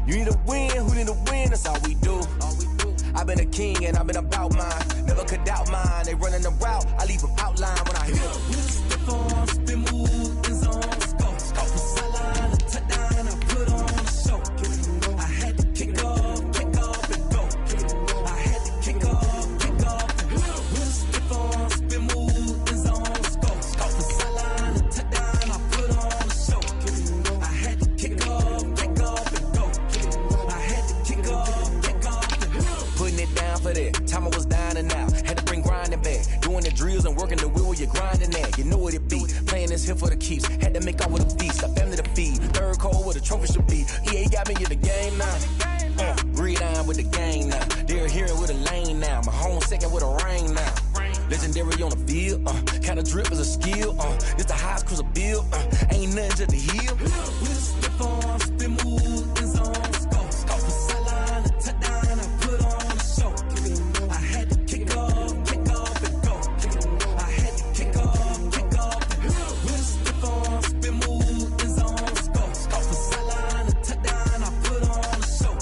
You need a win, who need a win? That's all we do. I've been a king and I've been about mine. Never could doubt mine. They running the route, I leave them outline when I hear step on, spin move, in zone, scope. From sideline to touchdown, I put on a show. I had to kick off and go. I had to kick off and go. Step on, spin move, in zone, scope. From sideline to touchdown, I put on a show. I had to kick off and go. I had to kick off. Putting it down for that. Time I was down and out. Had to bring grinding back. Doing the drills and working the wheel where you're grinding at. You know what it be. Playing this here for the keeps. Had to make out with a beast. A family to feed. Third cold with a trophy should be. EA got me in the game now. Breed on with the gang now. They're hearing with a lane now. My home second with a rain now. Legendary on the field. Kind of drip is a skill. It's the highest cruiser bill. Ain't nothing just to heal. Step on, spin move, in zone, scope. From sideline to touchdown, I put on a show. I had to kick off and go. I had to kick off and go. Step on, spin move, in zone, scope. From sideline to touchdown, I put on a show.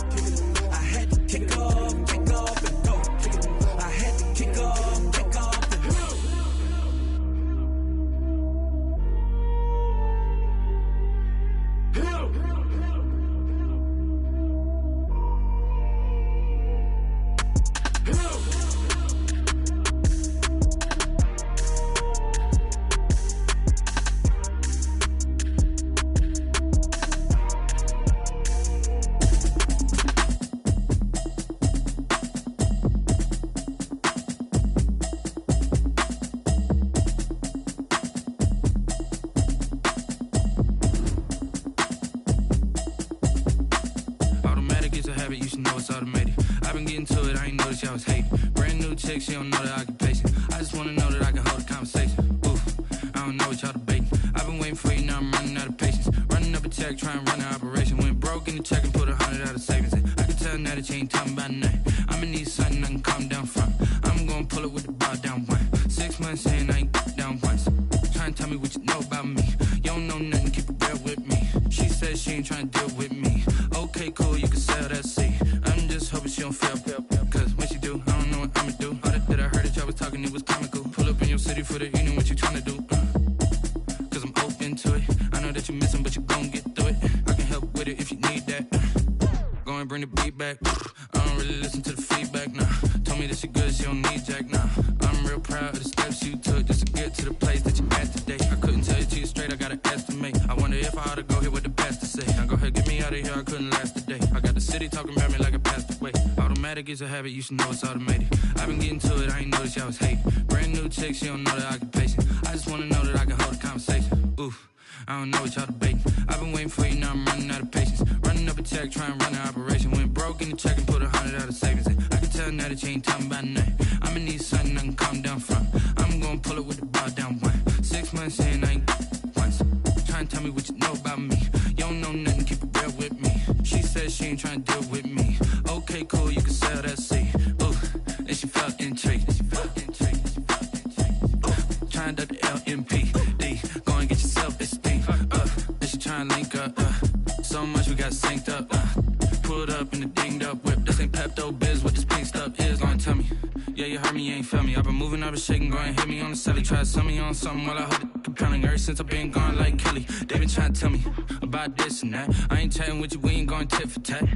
I had to kick off and go. I had to kick off and go. Automatic is a habit, you should know it's automated. I've been getting to it, I ain't noticed y'all was hating. Brand new chick, she don't know the occupation. I just wanna know that I can hold a conversation. Oof, I don't know what y'all debating. I've been waiting for you, now I'm running out of patience. Running up a check, trying to run an operation. Went broke in the check and put 100 out of savings in. I can tell now that you ain't talking about nothing. I'ma need something I can calm down from. I'm gonna pull it with the bow down one. 6 months saying I ain't down once. Trying to tell me what you know about me. You don't know nothing, keep it real with me. She says she ain't trying to deal with me. Okay, cool, you can sell that seat. I'm just hoping she don't fail. Cause when she do, I don't know what I'ma do. All that I heard that y'all was talking, it was comical. Pull up in your city for the evening, what you tryna do? Cause I'm open to it. I know that you missing, but you gon' get through it. I can help with it if you need that. Go and bring the beat back. I don't really listen to the feedback, nah. Told me that she good, she don't need jack, nah. I'm real proud of the steps you took just to get to the place that you at today. I couldn't tell you to you straight, I gotta estimate. I wonder if I ought to go here with the best to say. Now go ahead, get me out of here, I couldn't last a day. I got the city talking about me like I passed away. Automatic is a habit, you should know it's automated. I've been getting to it, I ain't noticed y'all was hating. Brand new chick, she don't know the occupation. I just wanna know that I can hold a conversation. Oof, I don't know what y'all debating. I've been waiting for you, now I'm running out of patience. Running up a check, trying to run an operation. Went broke in the check and put 100 out of savings in. I can tell now that you ain't talking about nothing. I'ma need something I can calm down from. I'm gonna pull it with the bow down one. 6 months saying I ain't once. Trying to tell me what you know about me. You don't know nothing, keep it real with me. She says she ain't trying to deal with me. Okay, cool, you can sell that seat. Ooh, and she felt intrigued. Trying to the LMPD. Go and get yourself esteem. And she trying to link up. So much we got synced up. Pulled up in the dinged up whip. This ain't Pepto Biz, what this pink stuff is. Long tell me. Yeah, you heard me, you ain't felt me. I've been moving, I've been shaking, go and hit me on the celly. Try to sell me on something while I hold it compelling. Ever since I've been gone like Kelly, they been trying to tell me about this and that. I ain't chatting with you, we ain't going tit for tat.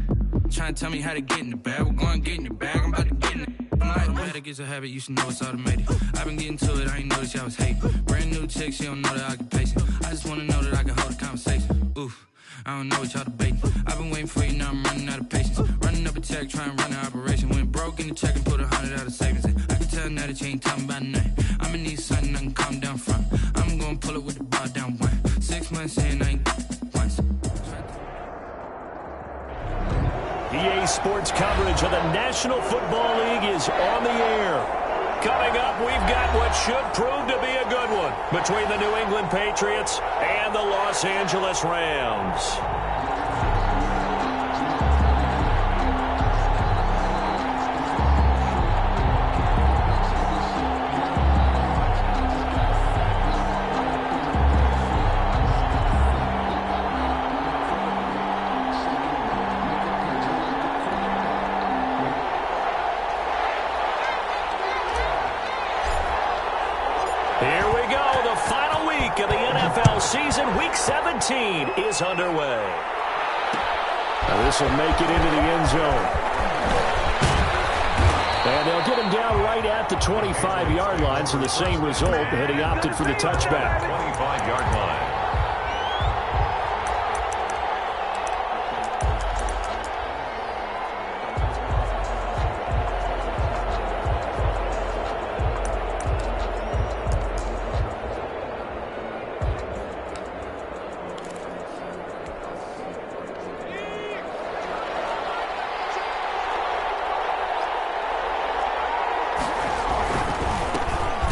Trying to tell me how to get in the bag. We're going to get in the bag, I'm about to get in it. Automatic is a habit, you should know it's automated. I've been getting to it, I ain't noticed y'all was hating. Brand new chick, she don't know the occupation. I just wanna know that I can hold a conversation. Oof, I don't know what y'all debating. I've been waiting for you, now I'm running out of patience. Running up a check, trying to run an operation. Went broke in the check and put 100 out of savings in. I can tell now that you ain't talking about nothing. I'ma need something I can calm down from. I'm gonna pull it with the bow down one. 6 months saying I ain't once. EA Sports coverage of the National Football League is on the air. Coming up, we've got what should prove to be a good one between the New England Patriots and the Los Angeles Rams. season. Week 17 is underway. Now this will make it into the end zone. And they'll get him down right at the 25-yard line, so the same result, and he opted for the touchback. 25-yard line.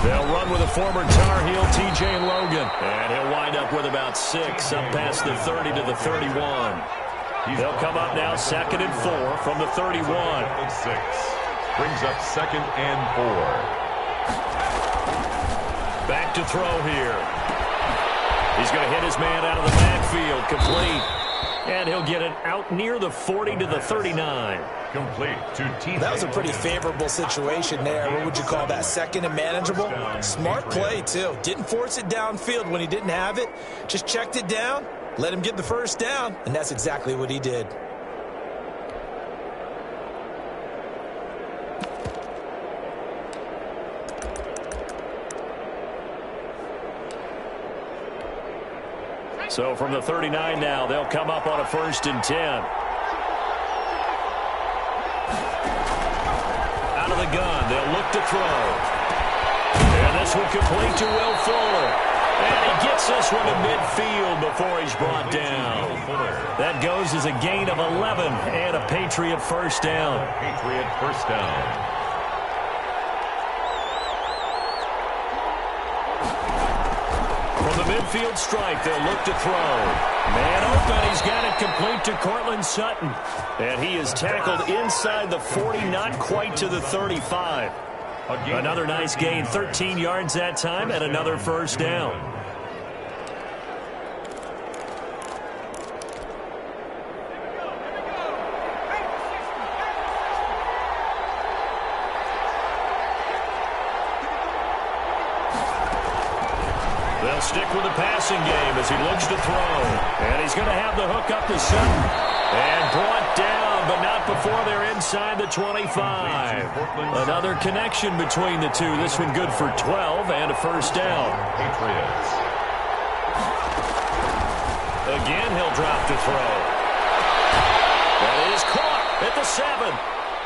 They'll run with a former Tar Heel, T.J. Logan. And he'll wind up with about 6 up past the 30 to the 31. They'll come up now 2nd and 4 from the 31. 6. Brings up 2nd and 4. Back to throw here. He's going to hit his man out of the backfield. Complete. And he'll get it out near the 40 to the 39. Complete to T. That was a pretty favorable situation there. What would you call that? 2nd and manageable? Smart play, too. Didn't force it downfield when he didn't have it. Just checked it down, let him get the first down, and that's exactly what he did. So from the 39 now, they'll come up on a 1st and 10. Out of the gun, they'll look to throw. And this will complete to Will Fuller. And he gets this one to midfield before he's brought down. That goes as a gain of 11 and a Patriot first down. Patriot first down. From the midfield stripe, they'll look to throw. Man open, he's got it complete to Cortland Sutton. And he is tackled inside the 40, not quite to the 35. Another nice gain, 13 yards that time, and another first down. They'll stick with the passing game as he looks to throw. And he's going to have the hook up to Sutton. And brought down, but not before they're inside the 25. Another connection between the two. This one good for 12 and a first down. Patriots. Again, he'll drop to throw. That is caught at the 7.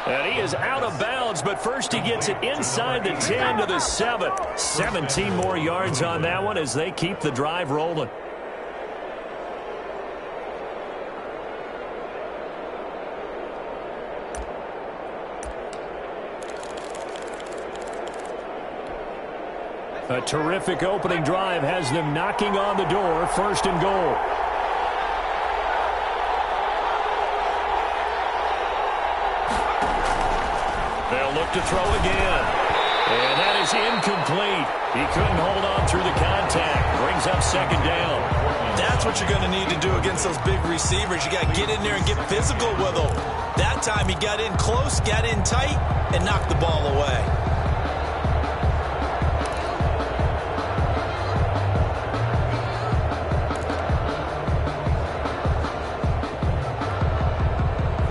And he is out of bounds, but first he gets it inside the 10 to the 7. 17 more yards on that one as they keep the drive rolling. A terrific opening drive has them knocking on the door, 1st and goal. They'll look to throw again. And that is incomplete. He couldn't hold on through the contact. Brings up 2nd down. That's what you're going to need to do against those big receivers. You got to get in there and get physical with them. That time he got in close, got in tight, and knocked the ball away.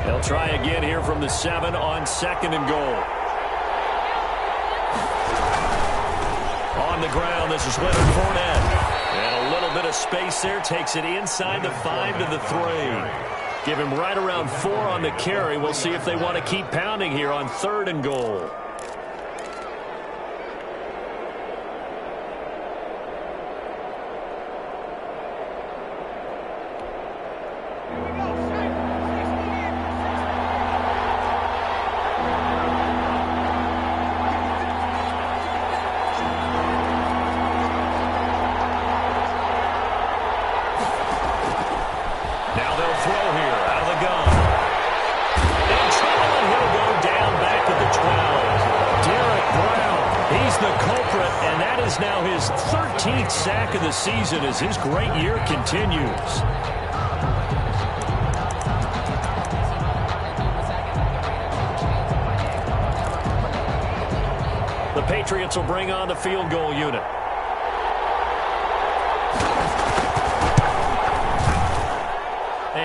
They'll try again here from the 7 on 2nd and goal. On the ground, this is Leonard Fournette. And a little bit of space there, takes it inside the 5 to the 3. Give him right around 4 on the carry. We'll see if they want to keep pounding here on 3rd and goal. Now his 13th sack of the season as his great year continues. The Patriots will bring on the field goal unit.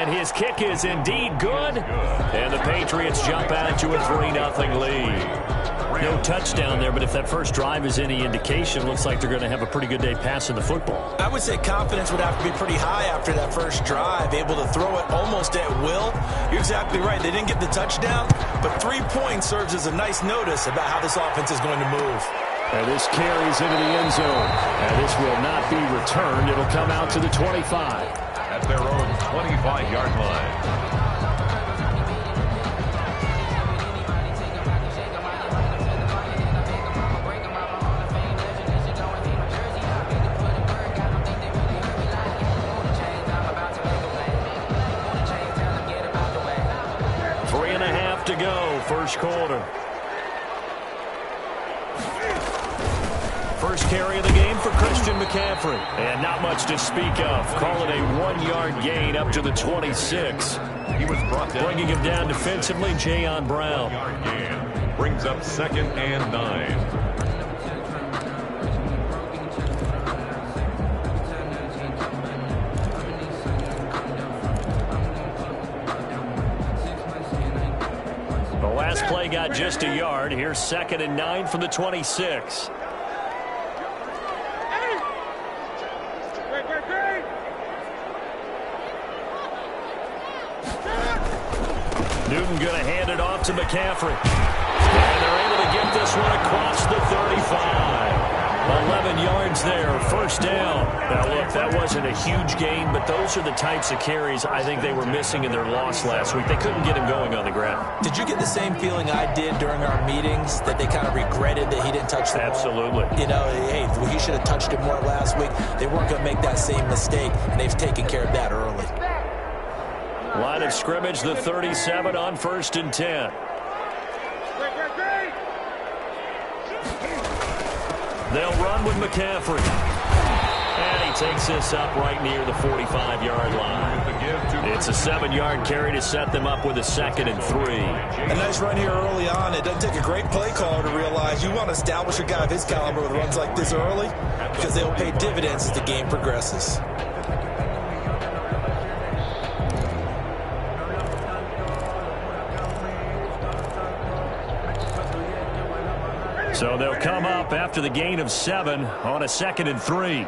And his kick is indeed good. And the Patriots jump out to a 3-0 lead. No touchdown there, but if that first drive is any indication, looks like they're going to have a pretty good day passing the football. I would say confidence would have to be pretty high after that first drive, able to throw it almost at will. You're exactly right. They didn't get the touchdown, but 3 points serves as a nice notice about how this offense is going to move. And this carries into the end zone. And this will not be returned. It'll come out to the 25. At their own 25-yard line. To go, first quarter. First carry of the game for Christian McCaffrey. And not much to speak of. Call it a 1-yard gain up to the 26. He was brought down. Bringing him down defensively, Jayon Brown. 1-yard gain. Brings up 2nd and 9. Last play got just a yard. Here's 2nd and 9 from the 26. Newton going to hand it off to McCaffrey. And they're able to get this one across the 35. 11 yards there, first down. Now, look, that wasn't a huge gain, but those are the types of carries I think they were missing in their loss last week. They couldn't get him going on the ground. Did you get the same feeling I did during our meetings, that they kind of regretted that he didn't touch the ball? Absolutely. You know, hey, he should have touched it more last week. They weren't going to make that same mistake, and they've taken care of that early. Line of scrimmage, the 37 on 1st and 10. They'll run with McCaffrey. And he takes this up right near the 45-yard line. It's a 7-yard carry to set them up with a 2nd and 3. A nice run here early on. It doesn't take a great play caller to realize you want to establish a guy of his caliber with runs like this early, because they'll pay dividends as the game progresses. So they'll come up after the gain of 7 on a 2nd and 3.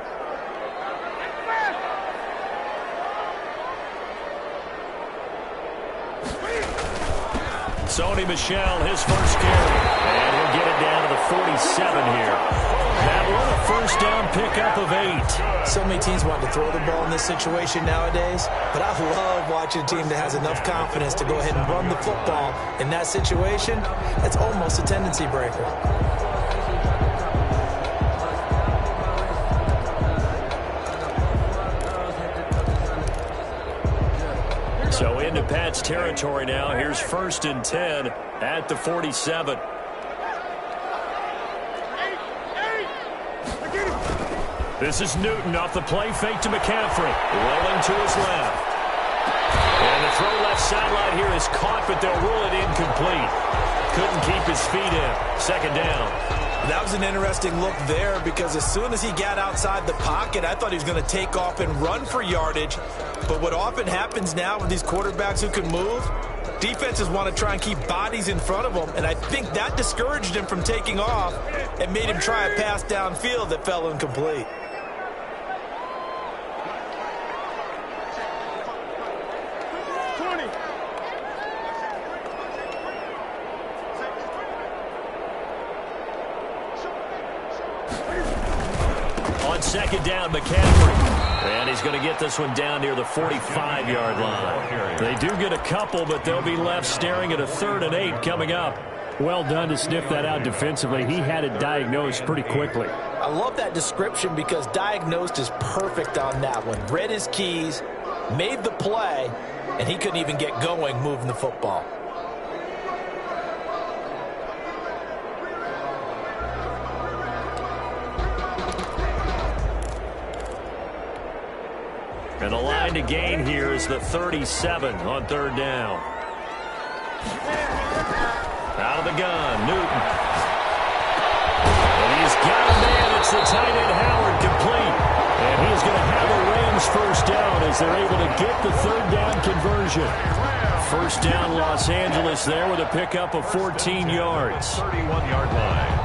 Sony Michel, his first carry. And he'll get it down to the 47 here. That one, a first down pickup of 8. So many teams want to throw the ball in this situation nowadays, but I love watching a team that has enough confidence to go ahead and run the football in that situation. That's almost a tendency breaker. So into Pat's territory now. Here's 1st and 10 at the 47. This is Newton off the play fake to McCaffrey. Rolling to his left. And the throw left sideline here is caught, but they'll rule it incomplete. Couldn't keep his feet in. 2nd down. That was an interesting look there, because as soon as he got outside the pocket, I thought he was going to take off and run for yardage. But what often happens now with these quarterbacks who can move, defenses want to try and keep bodies in front of them, and I think that discouraged him from taking off and made him try a pass downfield that fell incomplete. On 2nd down, McCaffrey. And he's going to get this one down near the 45-yard line. They do get a couple, but they'll be left staring at a 3rd and 8 coming up. Well done to sniff that out defensively. He had it diagnosed pretty quickly. I love that description, because diagnosed is perfect on that one. Read his keys, made the play, and he couldn't even get going moving the football. And the line to gain here is the 37 on 3rd down. Out of the gun, Newton. And he's got a man. It's the tight end, Howard, complete. And he's going to have a range nice first down as they're able to get the third down conversion. First down, Los Angeles there with a pickup of 14 yards. 31-yard line.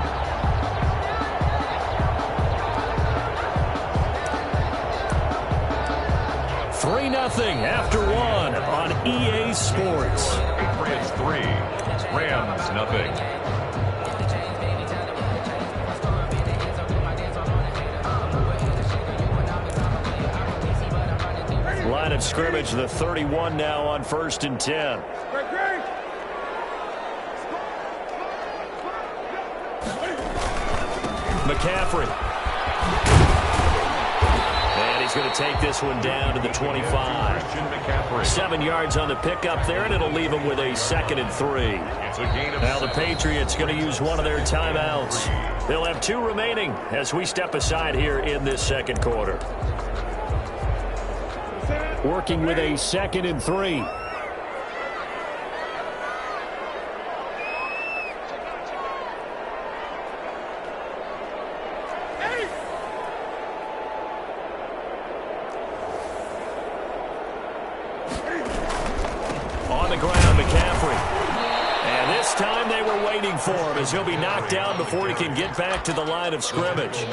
After one on EA Sports. Patriots 3, Rams nothing. Line of scrimmage, the 31 now on 1st and 10. McCaffrey. And he's going to take this one down to the 25. 7 yards on the pickup there, and it'll leave him with a 2nd and 3. Now the Patriots going to use one of their timeouts. They'll have 2 remaining as we step aside here in this second quarter. Working with a 2nd and 3. For him as he'll be knocked down before he can get back to the line of scrimmage.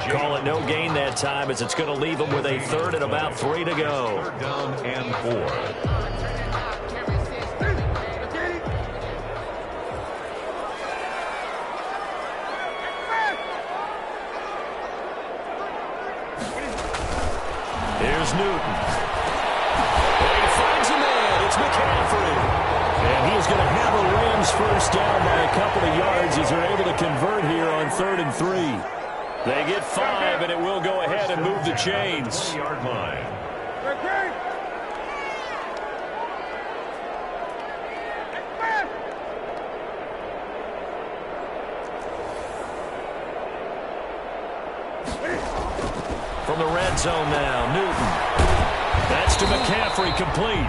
Call it no gain that time as it's going to leave him with a 3rd and about 3 to go. 3rd down and 4. Here's Newton. And he finds a man. It's McCaffrey. And he is going to have a Rams first down by a couple of yards as they're able to convert here on 3rd and 3. They get 5, and it will go ahead and move the chains. 20-yard line. From the red zone now, Newton. That's to McCaffrey, complete.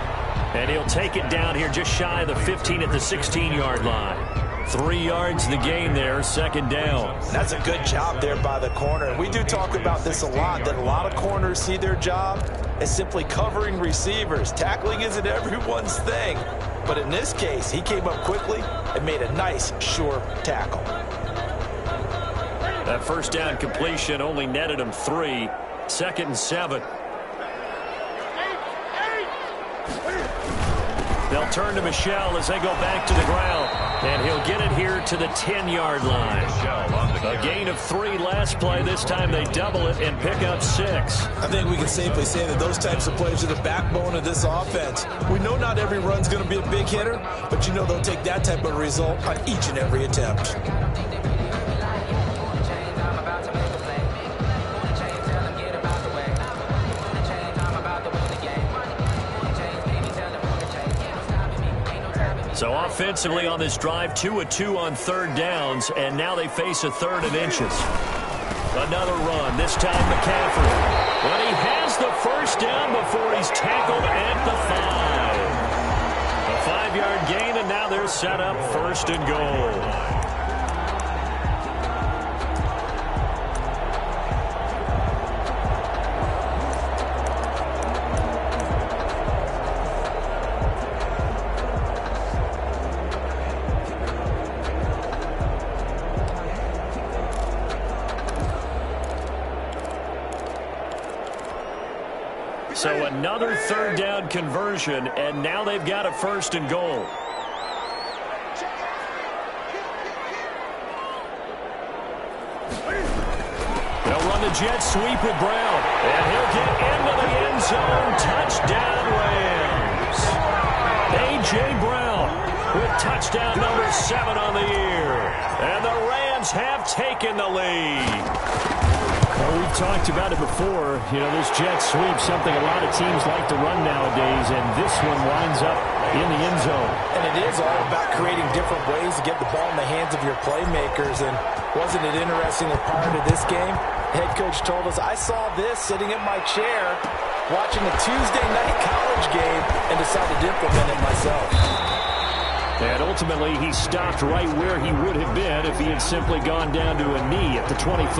And he'll take it down here just shy of the 15 at the 16-yard line. 3 yards the gain there, 2nd down. That's a good job there by the corner. We do talk about this a lot, that a lot of corners see their job as simply covering receivers. Tackling isn't everyone's thing. But in this case, he came up quickly and made a nice, sure tackle. That first down completion only netted him 3. 2nd and 7. They'll turn to Michel as they go back to the ground. And he'll get it here to the 10-yard line. A gain of 3 last play. This time they double it and pick up 6. I think we can safely say that those types of plays are the backbone of this offense. We know not every run's going to be a big hitter, but you know they'll take that type of result on each and every attempt. So offensively on this drive, 2 of 2 on 3rd downs, and now they face a 3rd and inches. Another run, this time McCaffrey. But he has the first down before he's tackled at the 5. A 5-yard gain, and now they're set up 1st and goal. So another 3rd down conversion, and now they've got a 1st and goal. They'll run the jet sweep with Brown, and he'll get into the end zone. Touchdown, Rams. A.J. Brown with touchdown number 7 on the year. And the Rams have taken the lead. Well, we've talked about it before. You know, this jet sweep, something a lot of teams like to run nowadays, and this one winds up in the end zone. And it is all about creating different ways to get the ball in the hands of your playmakers. And wasn't it interesting that prior to this game, head coach told us, I saw this sitting in my chair watching a Tuesday night college game and decided to implement it myself. And ultimately, he stopped right where he would have been if he had simply gone down to a knee at the 25.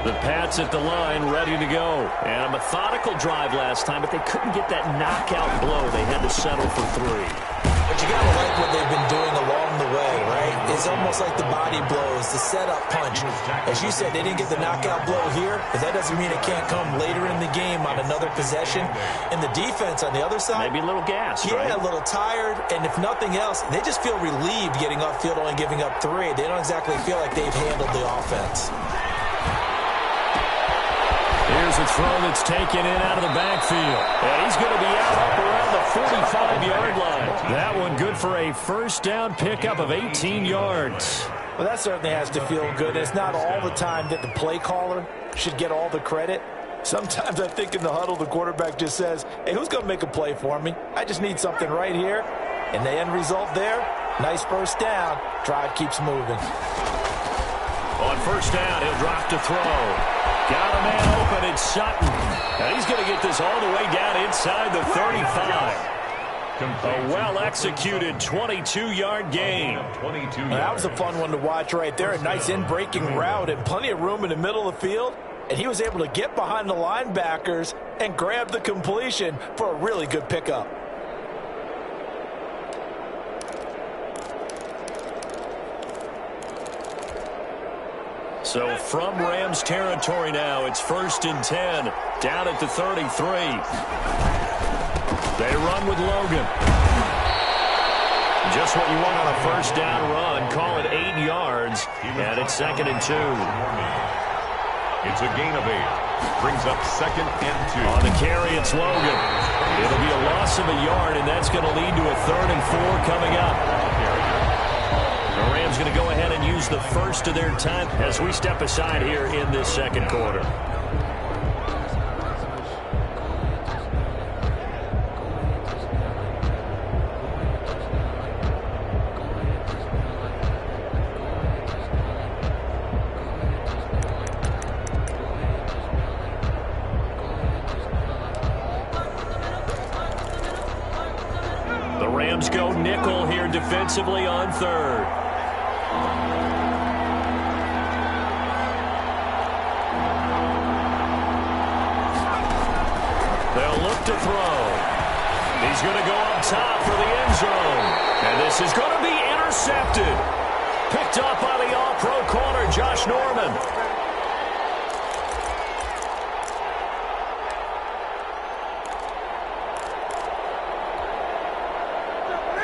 The Pats at the line, ready to go. And a methodical drive last time, but they couldn't get that knockout blow. They had to settle for 3. But you got to like what they've been doing along the way, right? It's almost like the body blows, the setup punch. As you said, they didn't get the knockout blow here, but that doesn't mean it can't come later in the game on another possession. And the defense on the other side, maybe a little gas, yeah, right? a little tired. And if nothing else, they just feel relieved getting off field, only giving up 3. They don't exactly feel like they've handled the offense. Here's a throw that's taken in out of the backfield. And he's going to be out up around the 45-yard line. That one good for a first down pickup of 18 yards. Well, that certainly has to feel good. It's not all the time that the play caller should get all the credit. Sometimes I think in the huddle, the quarterback just says, hey, who's going to make a play for me? I just need something right here. And the end result there, nice first down. Drive keeps moving. On first down, he'll drop to throw. Got a man open, it's Sutton. And he's going to get this all the way down inside the 35. A well-executed 22-yard gain. That was a fun one to watch right there. A nice in-breaking route and plenty of room in the middle of the field. And he was able to get behind the linebackers and grab the completion for a really good pickup. So from Rams territory now, it's 1st and 10, down at the 33. They run with Logan. Just what you want on a first down run. Call it 8 yards, and it's 2nd and 2. It's a gain of 8. Brings up 2nd and 2. On the carry, it's Logan. It'll be a loss of a yard, and that's going to lead to a 3rd and 4 coming up. The Rams going to go ahead and use the first of their time as we step aside here in this second quarter. The Rams go nickel here defensively on 3rd. They'll look to throw. He's going to go up top for the end zone. And this is going to be intercepted. Picked up by the all-pro corner, Josh Norman.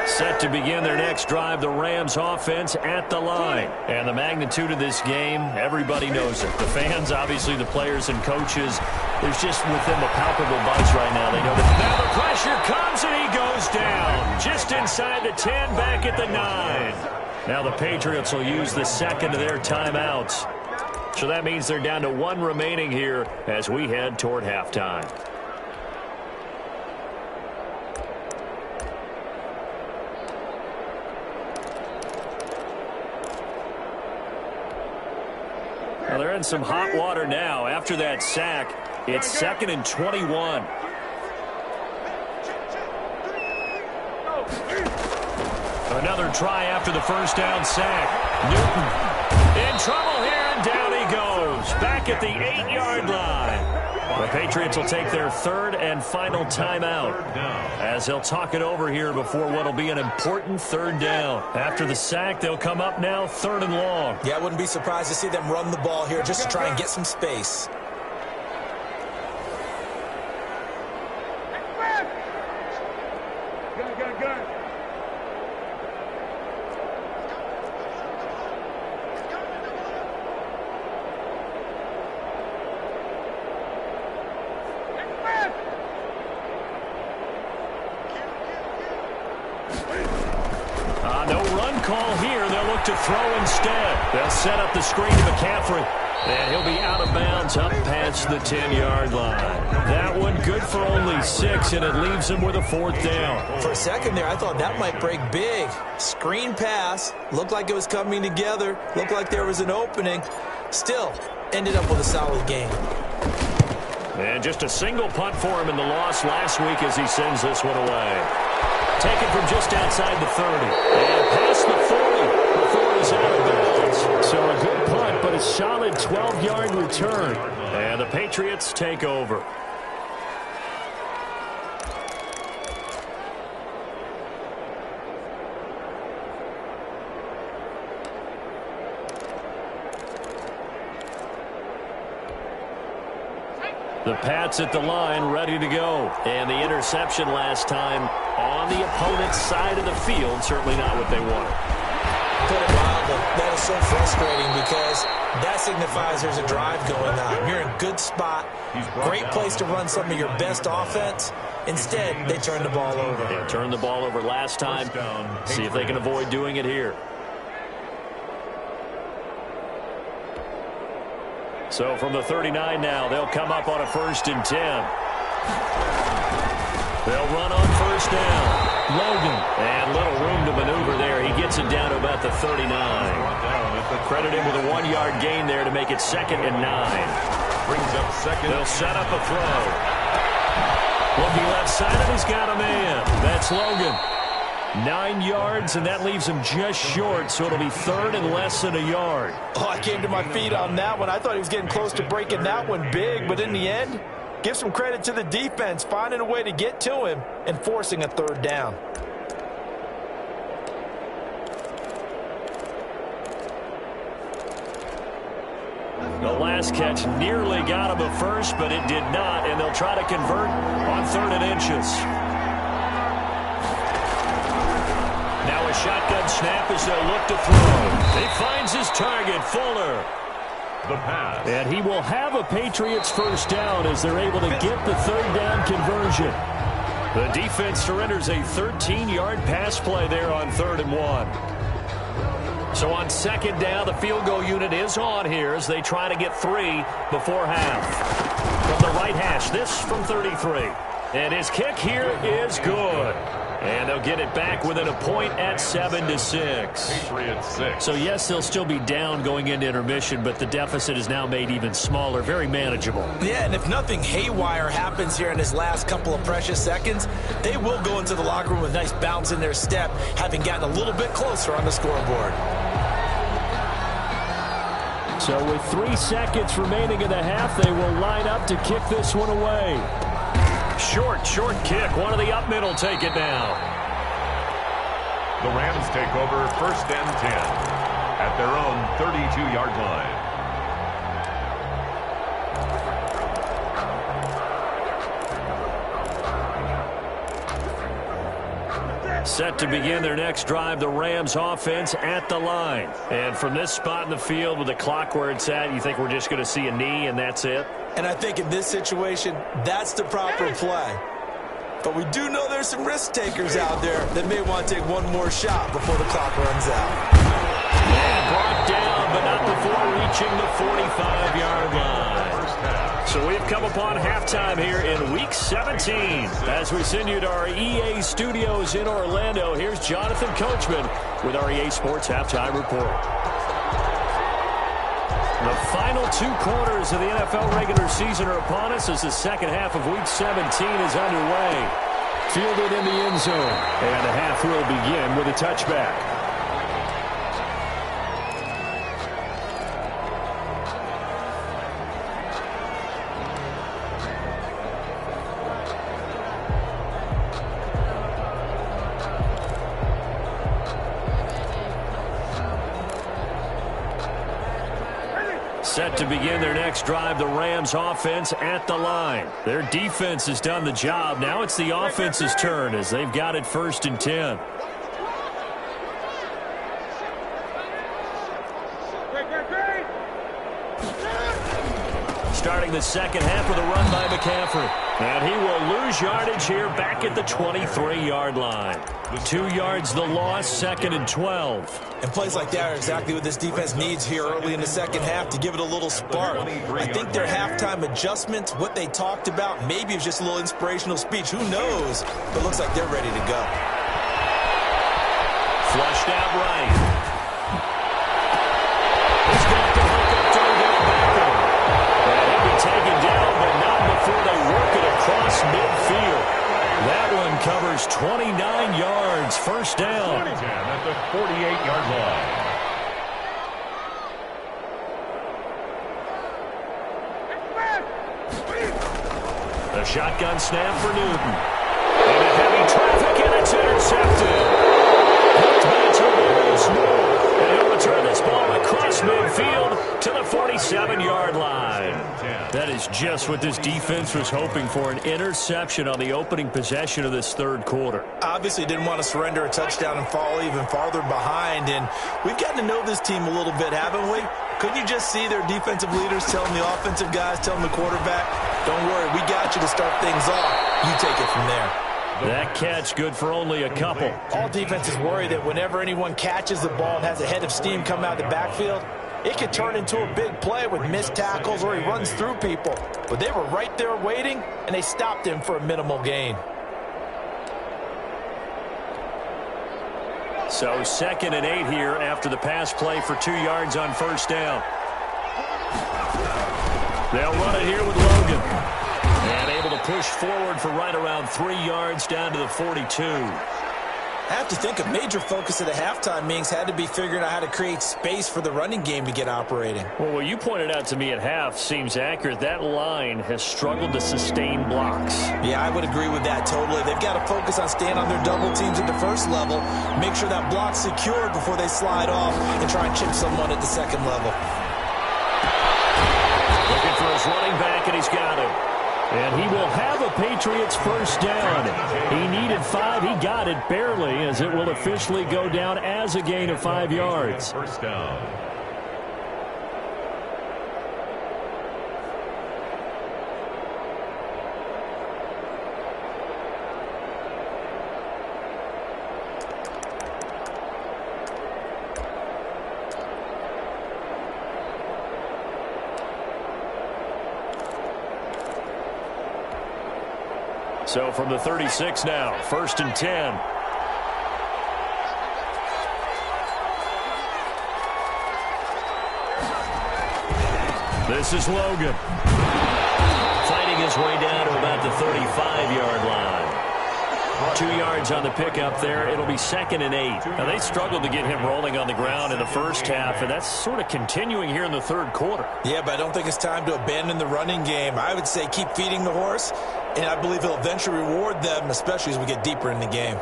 Set to begin their next drive, the Rams offense at the line. And the magnitude of this game, everybody knows it. The fans, obviously the players and coaches, there's just with them a palpable buzz right now. They know that now the pressure comes and he goes down. Just inside the 10, back at the 9. Now the Patriots will use the second of their timeouts. So that means they're down to 1 remaining here as we head toward halftime. Well, they're in some hot water now. After that sack, it's 2nd and 21. Another try after the first down sack. Newton in trouble here, and down he goes. Back at the 8-yard line. The Patriots will take their 3rd and final timeout as they'll talk it over here before what will be an important 3rd down. After the sack, they'll come up now 3rd and long. Yeah, I wouldn't be surprised to see them run the ball here just to try and get some space. No run call here. They'll look to throw instead. They'll set up the screen to McCaffrey. And he'll be out of bounds up past the 10-yard line. That one good for only 6, and it leaves him with a 4th down. For a second there, I thought that might break big. Screen pass. Looked like it was coming together. Looked like there was an opening. Still, ended up with a solid game. And just a single punt for him in the loss last week as he sends this one away. Taken from just outside the 30. And past the 40 before he's out of bounds. So a good punt, but a solid 12 5-yard return. And the Patriots take over. The Pats at the line, ready to go. And the interception last time on the opponent's side of the field, certainly not what they wanted. Put it mildly, that is so frustrating because that signifies there's a drive going on. You're in a good spot, great place to run some of your best offense. Instead, they turn the ball over. They turned the ball over last time. See if they can avoid doing it here. So from the 39 now, they'll come up on a 1st and 10. They'll run on 1st down. Logan. And little room to maneuver there. He gets it down to about the 39. Credit him with a 1-yard gain there to make it 2nd and 9. Brings up 2nd. They'll set up a throw. Looking left side, and he's got a man. That's Logan. 9 yards, and that leaves him just short, so it'll be 3rd and less than a yard. Oh, I came to my feet on that one. I thought he was getting close to breaking that one big, but in the end, give some credit to the defense, finding a way to get to him and forcing a 3rd down. The last catch nearly got him a first, but it did not, and they'll try to convert on 3rd and inches. Now a shotgun snap as they'll look to throw. He finds his target, Fuller. The pass. And he will have a Patriots 1st down as they're able to get the 3rd down conversion. The defense surrenders a 13-yard pass play there on 3rd and 1. So on 2nd down, the field goal unit is on here as they try to get 3 before half. From the right hash, this from 33. And his kick here is good. And they'll get it back within a point at 7-6. Patriots 6. So, yes, they'll still be down going into intermission, but the deficit is now made even smaller, very manageable. Yeah, and if nothing haywire happens here in his last couple of precious seconds, they will go into the locker room with a nice bounce in their step, having gotten a little bit closer on the scoreboard. So with 3 seconds remaining in the half, they will line up to kick this one away. Short kick. One of the up middle take it now. The Rams take over 1st and 10 at their own 32-yard line. Set to begin their next drive, the Rams offense at the line. And from this spot in the field with the clock where it's at, you think we're just going to see a knee and that's it? And I think in this situation, that's the proper play. But we do know there's some risk takers out there that may want to take one more shot before the clock runs out. And brought down, but not before reaching the 45-yard line. So we've come upon halftime here in Week 17. As we send you to our EA studios in Orlando, here's Jonathan Coachman with our EA Sports Halftime Report. The final 2 quarters of the NFL regular season are upon us as the second half of Week 17 is underway. Fielded in the end zone, and the half will begin with a touchback. Set to begin their next drive, the Rams offense at the line. Their defense has done the job. Now it's the offense's turn as they've got it 1st and 10. Starting the second half with a run by McCaffrey. And he will lose yardage here back at the 23-yard line. 2 yards the loss, 2nd and 12. And plays like that are exactly what this defense needs here early in the second half to give it a little spark. I think their halftime adjustments, what they talked about, maybe it was just a little inspirational speech. Who knows? But it looks like they're ready to go. Flushed out right. He's got the hook up to Odell Beckham. And he'll be taken down, but not before they work it across midfield. That one covers 29 yards, 1st down. At the 48-yard line. The shotgun snap for Newton. Into heavy traffic, and it's intercepted. Hooked by Tavarius Moore. And he'll return this ball across midfield to the 47-yard line. That is just what this defense was hoping for, an interception on the opening possession of this third quarter. Obviously didn't want to surrender a touchdown and fall even farther behind. And we've gotten to know this team a little bit, haven't we? Couldn't you just see their defensive leaders telling the offensive guys, telling the quarterback, don't worry, we got you to start things off. You take it from there. That catch good for only a couple. All defenses worry that whenever anyone catches the ball and has a head of steam come out of the backfield, it could turn into a big play with missed tackles or he runs through people. But they were right there waiting, and they stopped him for a minimal gain. So 2nd and 8 here after the pass play for 2 yards on first down. They'll run it here with Logan. And able to push forward for right around 3 yards down to the 42. I have to think a major focus of the halftime meetings had to be figuring out how to create space for the running game to get operating. Well, what you pointed out to me at half seems accurate. That line has struggled to sustain blocks. Yeah, I would agree with that totally. They've got to focus on staying on their double teams at the first level, make sure that block's secured before they slide off and try and chip someone at the second level. Looking for his running back, and he's got him. And he will have a Patriots first down. He needed 5. He got it barely, as it will officially go down as a gain of 5 yards. First down. So from the 36 now, 1st and 10. This is Logan. Fighting his way down to about the 35-yard line. 2 yards on the pickup there. It'll be 2nd and 8. Now, they struggled to get him rolling on the ground in the first half, and that's sort of continuing here in the third quarter. Yeah, but I don't think it's time to abandon the running game. I would say keep feeding the horse, and I believe he'll eventually reward them, especially as we get deeper in the game.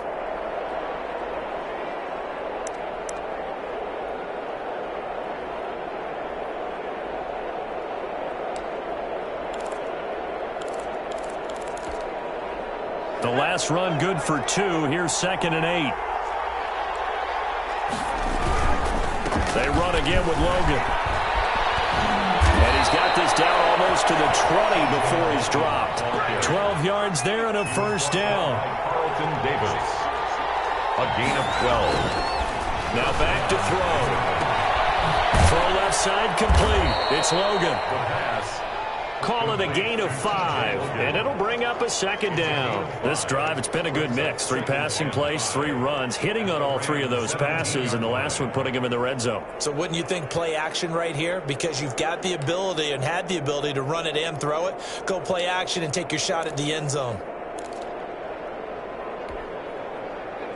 The last run good for 2. Here's 2nd and 8. They run again with Logan. And he's got this down almost to the 20 before he's dropped. 12 yards there and a first down. Carlton Davis. A gain of 12. Now back to throw. Throw left side complete. It's Logan. The pass. Call it a gain of 5, and it'll bring up a 2nd down. This drive, it's been a good mix. 3 passing plays, 3 runs, hitting on all 3 of those passes, and the last one putting him in the red zone. So wouldn't you think play action right here? Because you've got the ability and had the ability to run it and throw it. Go play action and take your shot at the end zone.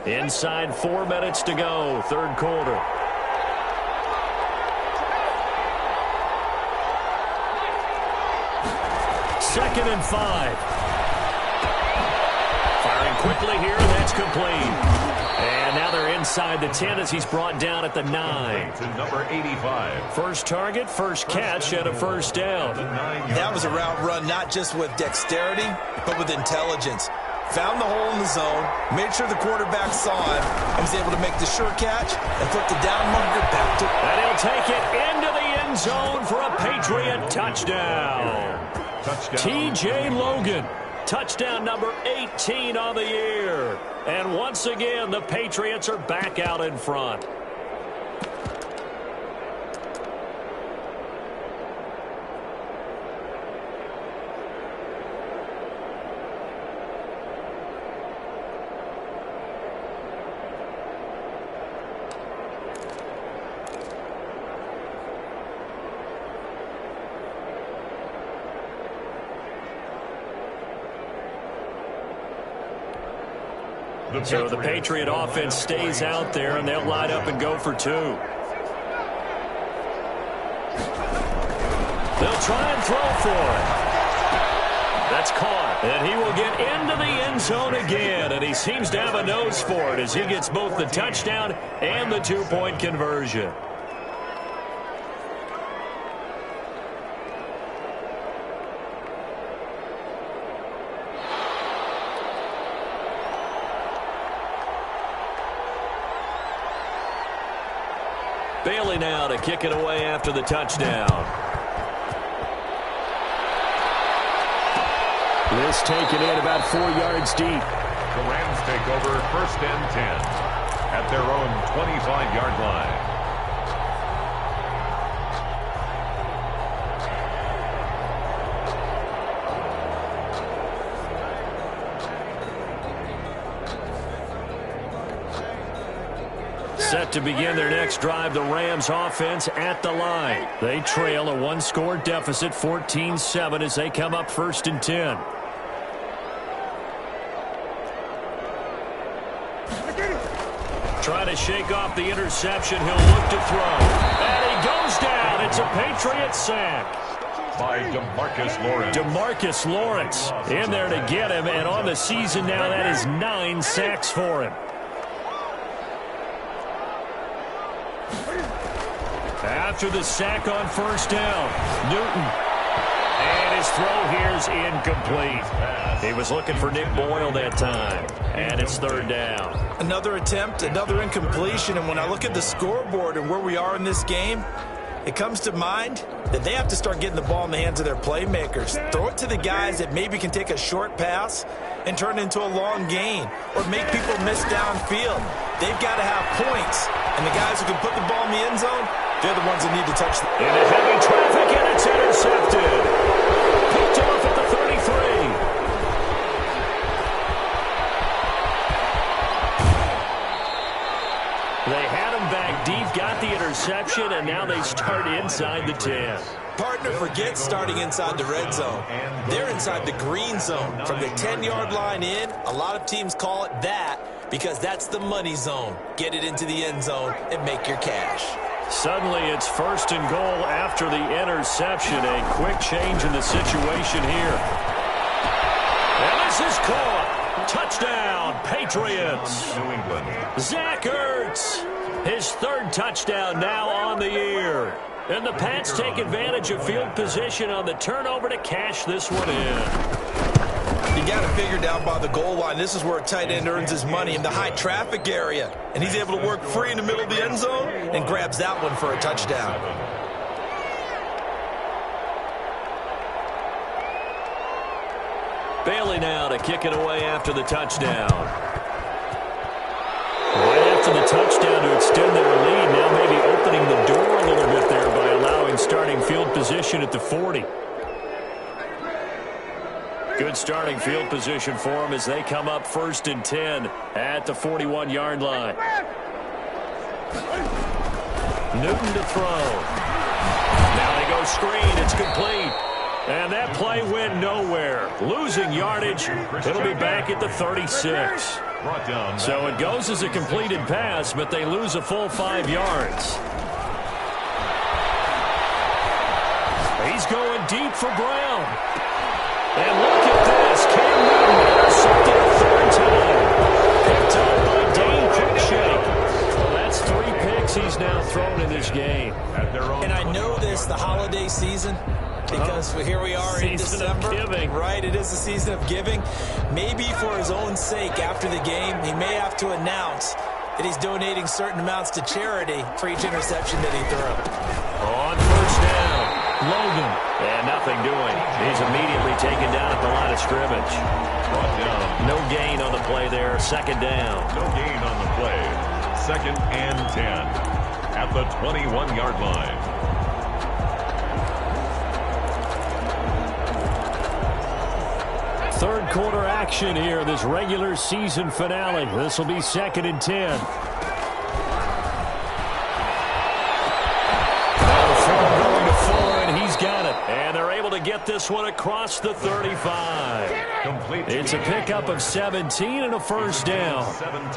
Inside 4 minutes to go, third quarter. Second and 5. Firing quickly here, and that's complete. And now they're inside the 10 as he's brought down at the 9. To number 85. First target, first catch, and a first down. That was a route run not just with dexterity, but with intelligence. Found the hole in the zone, made sure the quarterback saw him, and was able to make the sure catch and flip the down marker back to... And he'll take it into the end zone for a Patriot touchdown. T.J. Logan, touchdown number 18 on the year. And once again, the Patriots are back out in front. So the Patriot offense stays out there, and they'll line up and go for 2. They'll try and throw for it. That's caught. And he will get into the end zone again. And he seems to have a nose for it as he gets both the touchdown and the two-point conversion. Bailey now to kick it away after the touchdown. This taken in about 4 yards deep. The Rams take over 1st and 10 at their own 25-yard line. Set to begin their next drive, the Rams offense at the line. They trail a one-score deficit, 14-7, as they come up 1st and 10. Trying to shake off the interception. He'll look to throw. And he goes down. It's a Patriot sack. By DeMarcus Lawrence. DeMarcus Lawrence in there to get him. And on the season now, that is 9 sacks for him. After the sack on 1st down, Newton. And his throw here is incomplete. He was looking for Nick Boyle that time. And it's 3rd down. Another attempt, another incompletion. And when I look at the scoreboard and where we are in this game, it comes to mind that they have to start getting the ball in the hands of their playmakers. Throw it to the guys that maybe can take a short pass and turn it into a long gain or make people miss downfield. They've got to have points. And the guys who can put the ball in the end zone, they're the ones that need to touch them. Into heavy traffic, and it's intercepted. Picked off at the 33. They had him back deep, got the interception, and now they start inside the 10. Partner, forget starting inside the red zone. They're inside the green zone. From the 10-yard line in, a lot of teams call it that because that's the money zone. Get it into the end zone and make your cash. Suddenly it's 1st and goal after the interception. A quick change in the situation here. And this is caught. Touchdown, Patriots. New England. Zach Ertz, his 3rd touchdown now on the year. And the Pats take advantage of field position on the turnover to cash this one in. You got to figure down by the goal line. This is where a tight end earns his money in the high traffic area. And he's able to work free in the middle of the end zone and grabs that one for a touchdown. Bailey now to kick it away after the touchdown. Right after the touchdown to extend their lead, now maybe opening the door a little bit there by allowing starting field position at the 40. Good starting field position for them as they come up 1st and 10 at the 41-yard line. Newton to throw. Now they go screen. It's complete. And that play went nowhere. Losing yardage. It'll be back at the 36. So it goes as a completed pass, but they lose a full 5 yards. He's going deep for Brown. And look at this. Cam Newton intercepted a 3rd time. Picked up by Dane Cruikshank. Well, that's 3 picks he's now thrown in this game. And I know this, the holiday season, because here we are in December. Right, it is the season of giving. Maybe for his own sake after the game, he may have to announce that he's donating certain amounts to charity for each interception that he threw. On 1st down, Logan. And nothing doing. He's immediately taken down at the line of scrimmage. No gain on the play there. 2nd down. No gain on the play. 2nd and 10 at the 21-yard line. Third quarter action here, this regular season finale. This will be 2nd and 10. Going to Fuller, and he's got it. And they're able to get this one across the 35. It's a pickup of 17 and a 1st down.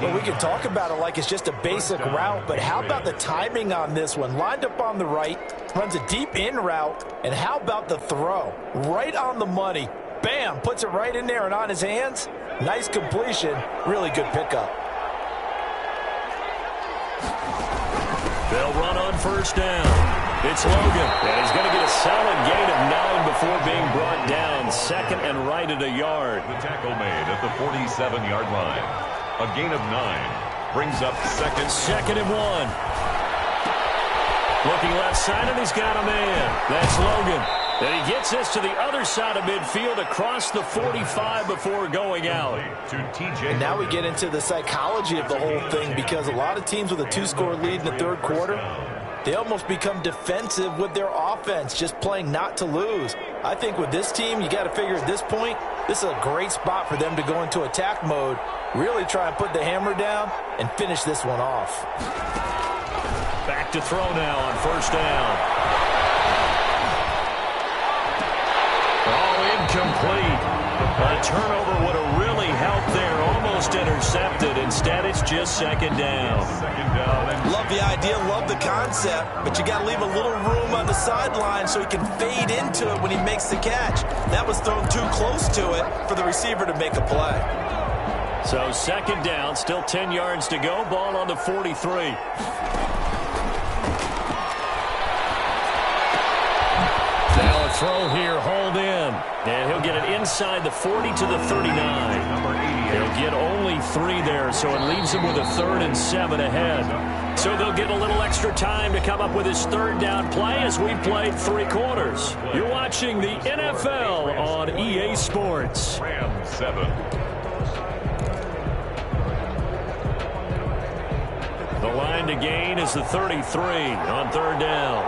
Well, we can talk about it like it's just a basic route, but how about the timing on this one? Lined up on the right, runs a deep in route, and how about the throw? Right on the money. Bam! Puts it right in there and on his hands. Nice completion. Really good pickup. They'll run on first down. It's Logan, and he's going to get a solid gain of 9 before being brought down. Second and right at a yard. The tackle made at the 47-yard line. A gain of 9 brings up second and 1. Looking left side, and he's got a man. That's Logan. And he gets this to the other side of midfield across the 45 before going out. And now we get into the psychology of the whole thing, because a lot of teams with a 2-score lead in the third quarter, they almost become defensive with their offense, just playing not to lose. I think with this team, you got to figure at this point, this is a great spot for them to go into attack mode, really try and put the hammer down and finish this one off. Back to throw now on first down. Oh, incomplete. A turnover would have really helped there. Almost intercepted. Instead, it's just second down. Love the idea, love the concept, but you got to leave a little room on the sideline so he can fade into it when he makes the catch. That was thrown too close to it for the receiver to make a play. So second down, still 10 yards to go. Ball on the 43. Now a throw here, hold in. And he'll get it inside the 40 to the 39. He'll get only 3 there, so it leaves him with a 3rd and 7 ahead. So they'll get a little extra time to come up with his third down play as we played 3 quarters. You're watching the NFL on EA Sports. Rams 7. The line to gain is the 33 on third down.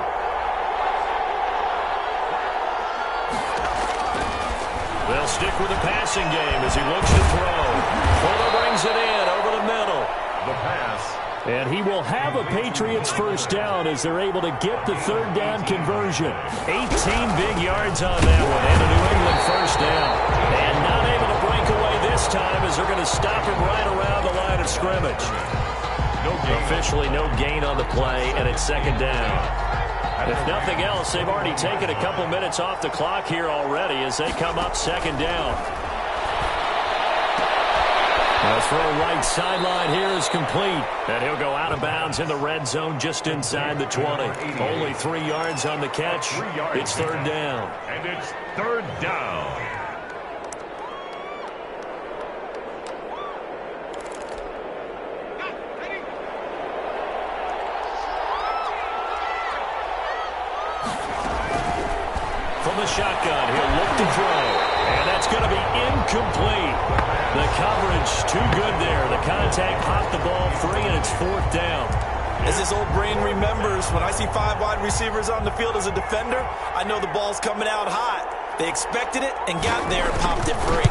They'll stick with the passing game as he looks to throw. Fuller brings it in over the middle. The pass. And he will have a Patriots first down as they're able to get the third down conversion. 18 big yards on that one and a New England first down. And not able to break away this time as they're going to stop him right around the line of scrimmage. Officially no gain on the play, and it's second down. If nothing else, they've already taken a couple minutes off the clock here already as they come up second down. The throw right sideline here is complete. And he'll go out of bounds in the red zone just inside the 20. Only 3 yards on the catch. It's third down. And it's third down. From the shotgun, he'll look to throw. And that's going to be incomplete. The coverage too good there. The contact popped the ball free, and it's fourth down. As his old brain remembers, when I see 5 wide receivers on the field as a defender, I know the ball's coming out hot. They expected it and got there and popped it free.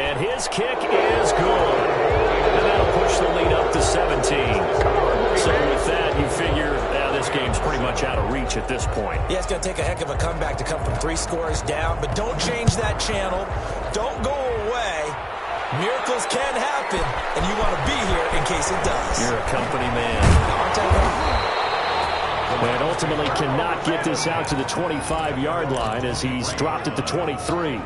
And his kick is good. And that'll push the lead up to 17. So with that, you figure this game's pretty much out of reach at this point. Yeah, it's going to take a heck of a comeback to come from 3 scores down, but don't change that channel. Don't go away. Miracles can happen, and you want to be here in case it does. You're a company man. And ultimately cannot get this out to the 25-yard line as he's dropped at the 23.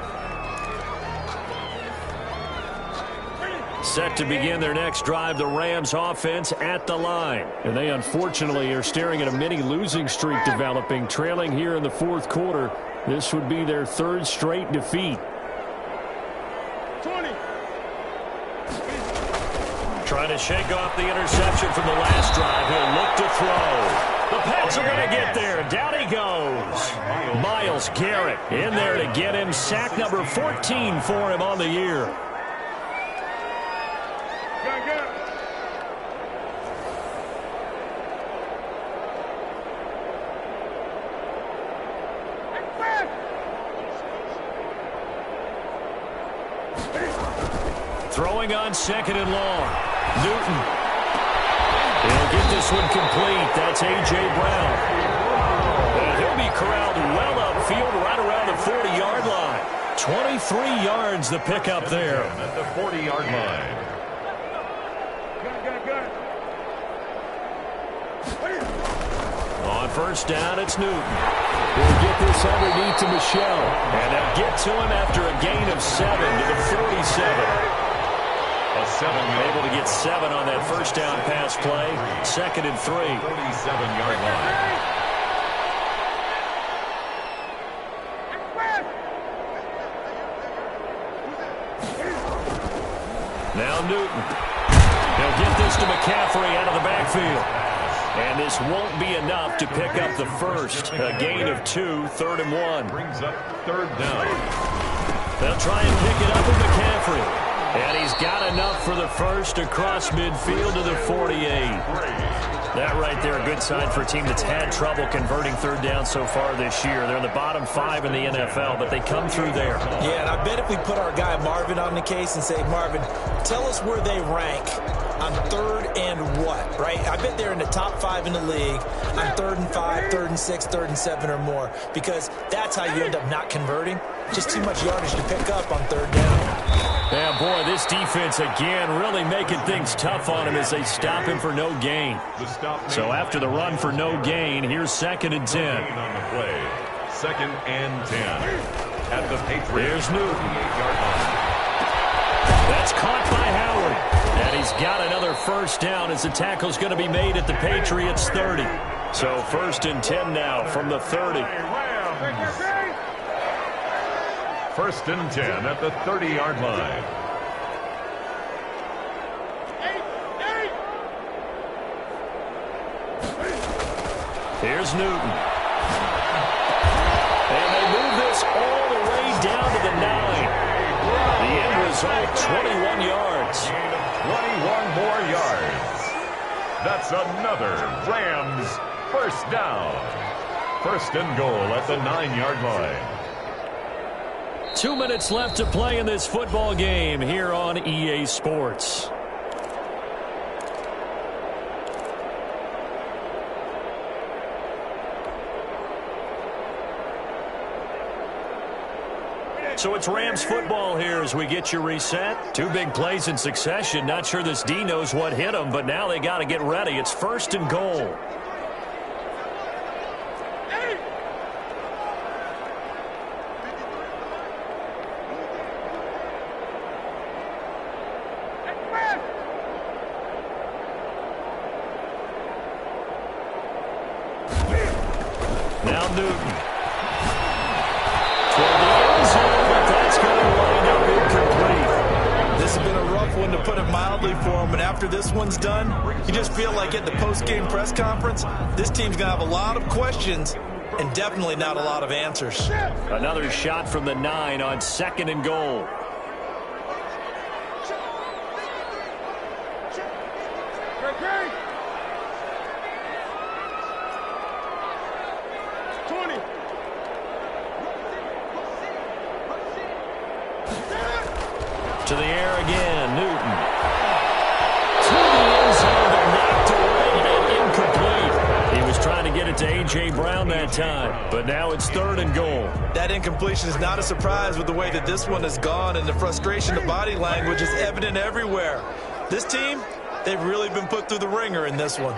Set to begin their next drive, the Rams offense at the line. And they unfortunately are staring at a mini losing streak developing, trailing here in the fourth quarter. This would be their 3rd straight defeat. 20. Trying to shake off the interception from the last drive. He'll look to throw. The Pats are going to get there. Down he goes. Myles Garrett in there to get him. Sack number 14 for him on the year. Throwing on second and long. Newton. He'll get this one complete. That's A.J. Brown. And he'll be corralled well upfield right around the 40-yard line. 23 yards the pickup there. At the 40-yard line. On first down. It's Newton. We'll get this underneath to Michelle. And they'll get to him after a gain of 7 to the 47. Able to get 7 on that first down pass play. 2nd and 3. 37-yard line. Now Newton. He'll get this to McCaffrey out of the backfield. And this won't be enough to pick up the first. A gain of 2, 3rd and 1. Brings up 3rd down. They'll try and pick it up with McCaffrey. And he's got enough for the first across midfield to the 48. That right there, a good sign for a team that's had trouble converting 3rd down so far this year. They're in the bottom 5 in the NFL, but they come through there. Yeah, and I bet if we put our guy Marvin on the case and say, Marvin, tell us where they rank on 3rd and what, right? I bet they're in the top 5 in the league on 3rd and 5, 3rd and 6, 3rd and 7 or more, because that's how you end up not converting. Just too much yardage to pick up on 3rd down. Yeah, boy, this defense again really making things tough on him as they stop him for no gain. So after the run for no gain, here's 2nd and 10. On the play, 2nd and 10. At the Patriots. Here's Newton. That's caught by Howard. And he's got another first down as the tackle's going to be made at the Patriots' 30. So 1st and 10 now from the 30. 1st and 10 at the 30-yard line. Here's Newton. And they move this all the way down to the 9. The end result, 21 yards. 21 more yards. That's another Rams first down. 1st and goal at the 9-yard line. 2 minutes left to play in this football game here on EA Sports. So it's Rams football here as we get you reset. 2 big plays in succession. Not sure this D knows what hit them, but now they got to get ready. It's 1st and goal. Now Newton. Toward the end zone, but that's going to wind up incomplete. This has been a rough one, to put it mildly, for him. And after this one's done, you just feel like at the post-game press conference, this team's going to have a lot of questions and definitely not a lot of answers. Another shot from the 9 on 2nd and goal. To the air again, Newton. To the end zone, but knocked away and incomplete. He was trying to get it to A.J. Brown that time, but now it's 3rd and goal. That incompletion is not a surprise with the way that this one has gone, and the frustration, the body language is evident everywhere. This team, they've really been put through the ringer in this one.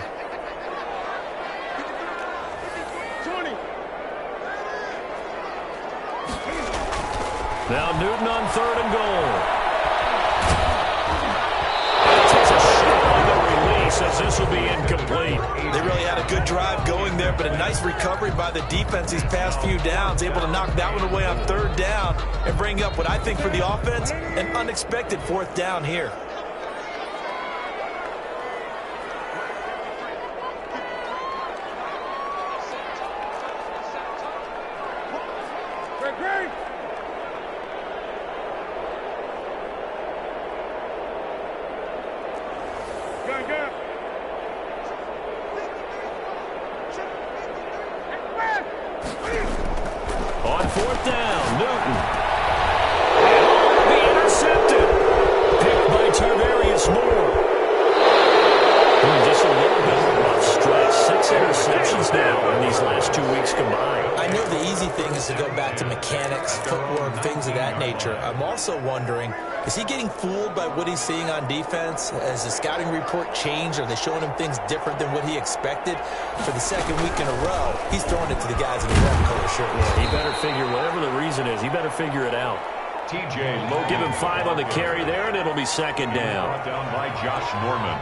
Now Newton on 3rd and goal. Takes a shot on the release as this will be incomplete. They really had a good drive going there, but a nice recovery by the defense these past few downs, able to knock that one away on 3rd down and bring up what I think for the offense, an unexpected 4th down here. On 4th down, Newton. And will be intercepted. Picked by Tarvarius Moore. Just a little bit of a rough stretch 6 interceptions now in these last 2 weeks combined. I know the easy thing is to go back to mechanics, footwork, things of that nature. I'm also wondering, is he getting fooled by what he's seeing on defense? Has the scouting report changed? Are they showing him things different than what he expected? For the second week in a row, he's throwing it to the guys in the red color shirt. Yeah, he better figure, whatever the reason is, he better figure it out. TJ Logan. Give him 5 on the carry there, and it'll be second down. Brought down by Josh Norman.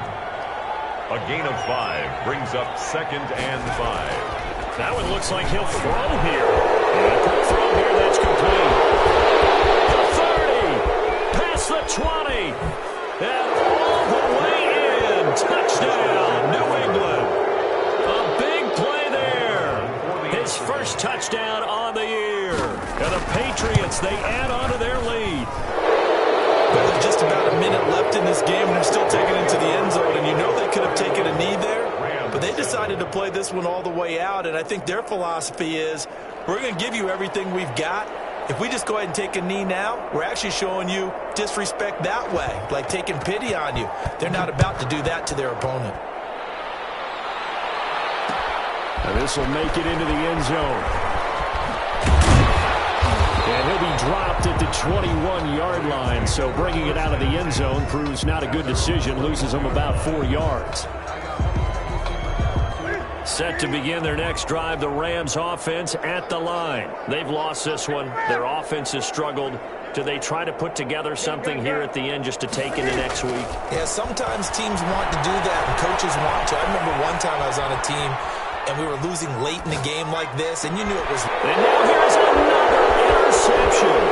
A gain of 5 brings up 2nd and 5. That one looks like he'll throw here. And a quick throw here, that's complete. The 30, past the 20, and all the way in. Touchdown, New England. A big play there. His first touchdown on the year. And the Patriots, they add on to their lead. Well, there's just about a minute left in this game, and they're still taking it to the end zone. And you know they could have taken a knee there, but they decided to play this one all the way out. And I think their philosophy is, we're going to give you everything we've got. If we just go ahead and take a knee now, we're actually showing you disrespect that way, like taking pity on you. They're not about to do that to their opponent. And this will make it into the end zone. And he'll be dropped at the 21-yard line, so bringing it out of the end zone proves not a good decision, loses him about 4 yards. Set to begin their next drive, the Rams offense at the line. They've lost this one. Their offense has struggled. Do they try to put together something here at the end just to take into next week? Yeah, sometimes teams want to do that, and coaches want to. I remember one time I was on a team, and we were losing late in the game like this, and you knew it was... And now here's another interception.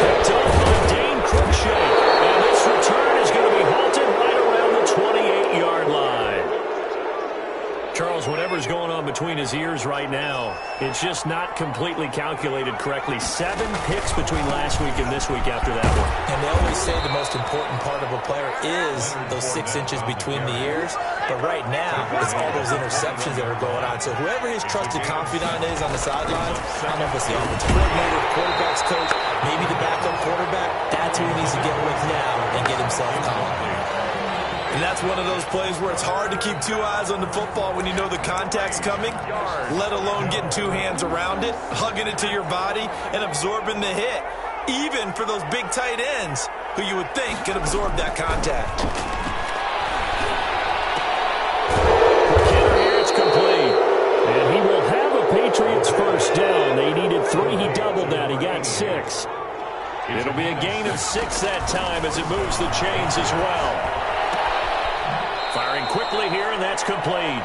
Picked up by Dane Cruikshank. And this return is going to be halted right around the 28-yard line. Charles, whatever's going on between his ears right now, it's just not completely calculated correctly. 7 picks between last week and this week after that one. And they always say the most important part of a player is those 6 inches between the ears. But right now, it's all those interceptions that are going on. So whoever his trusted confidant is on the sidelines, I don't know if it's the offensive coordinator, the quarterback's coach, maybe the backup quarterback, that's who he needs to get with now and get himself calm. And that's one of those plays where it's hard to keep 2 eyes on the football when you know the contact's coming, let alone getting 2 hands around it, hugging it to your body, and absorbing the hit, even for those big tight ends who you would think could absorb that contact. It's complete. And he will have a Patriots first down. They needed 3. He doubled that. He got 6. It'll be a gain of 6 that time as it moves the chains as well. Firing quickly here, and that's complete.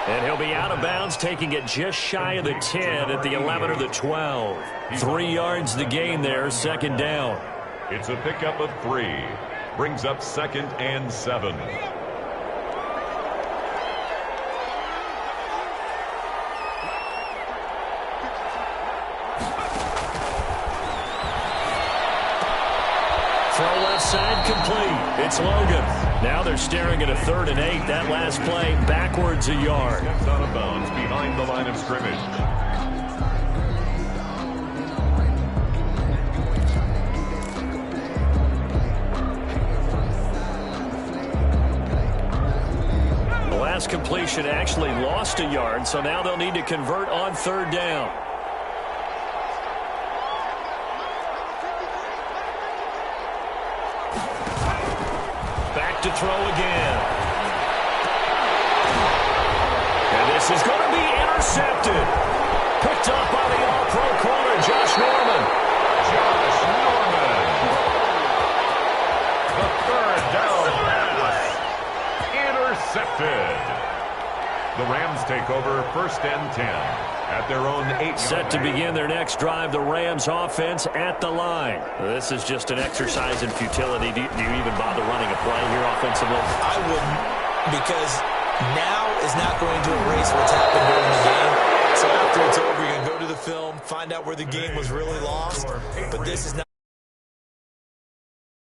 And he'll be out of bounds, taking it just shy of the 10 at the 11 or the 12. 3 yards the gain there, second down. It's a pickup of 3. Brings up 2nd and 7. Throw left side complete. It's Logan. Now they're staring at a 3rd and 8. That last play backwards a yard. Steps out of bounds behind the line of scrimmage. The last completion actually lost a yard, so now they'll need to convert on 3rd down. To throw again. And this is going to be intercepted. Picked up by the all-pro corner, Josh Norman. Josh Norman. The 3rd down pass. Intercepted. The Rams take over 1st and 10 at their own 8. Set to begin their next drive, the Rams offense at the line. This is just an exercise in futility. Do you even bother running a play here offensively? I wouldn't, because now is not going to erase what's happened during the game. So after it's over, you're going to go to the film, find out where the game was really lost. But this is not